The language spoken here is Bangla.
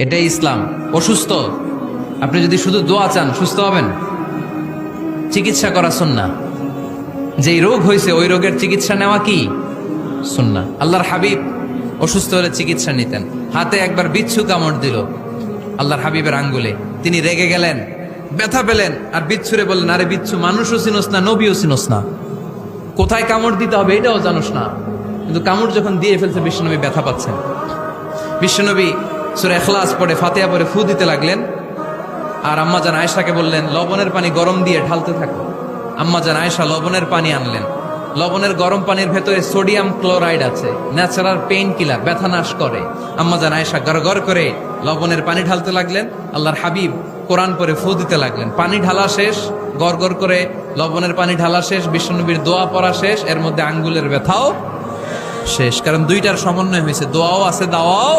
এটাই ইসলাম। অসুস্থ, আপনি যদি শুধু দোয়া চান সুস্থ হবেন। চিকিৎসা করা সুন্নাহ। যেই রোগ হয়েছে ওই রোগের চিকিৎসা নেওয়া কি সুন্নাহ। আল্লাহর হাবিব অসুস্থ হলে চিকিৎসা নিতেন। হাতে একবার বিচ্ছু কামড় দিল আল্লাহর হাবিবের আঙ্গুলে, তিনি রেগে গেলেন, ব্যথা পেলেন, আর বিচ্ছুরে বললেন, আরে বিচ্ছু, মানুষও চিনোস না, নবীও চিনোস না, কোথায় কামড় দিতে হবে এটাও জানোস না। কিন্তু কামড় যখন দিয়ে ফেলছে বিশ্বনবী ব্যথা পাচ্ছেন। বিশ্বনবী সূরা ইখলাস পড়ে ফাতিহা পড়ে ফু দিতে লাগলেন, আর আম্মাজান আয়েশাকে বললেন লবণের পানি গরম দিয়ে ঢালতে থাকো। আম্মাজান আয়েশা লবণের পানি আনলেন। লবণের গরম পানির ভেতরে সোডিয়াম ক্লোরাইড আছে, ন্যাচারাল পেইন কিলার, ব্যথা নাশ করে। আম্মাজান আয়েশা গড়গড় করে লবণের পানি ঢালতে লাগলেন, আল্লাহর হাবিব কোরআন পরে ফু দিতে লাগলেন। পানি ঢালা শেষ, গড়গড় করে লবণের পানি ঢালা শেষ, বিশ্বনবীর দোয়া পড়া শেষ, এর মধ্যে আঙ্গুলের ব্যথাও শেষ। কারণ দুইটার সমন্বয় হয়েছে, দোয়াও আছে, দাওয়াও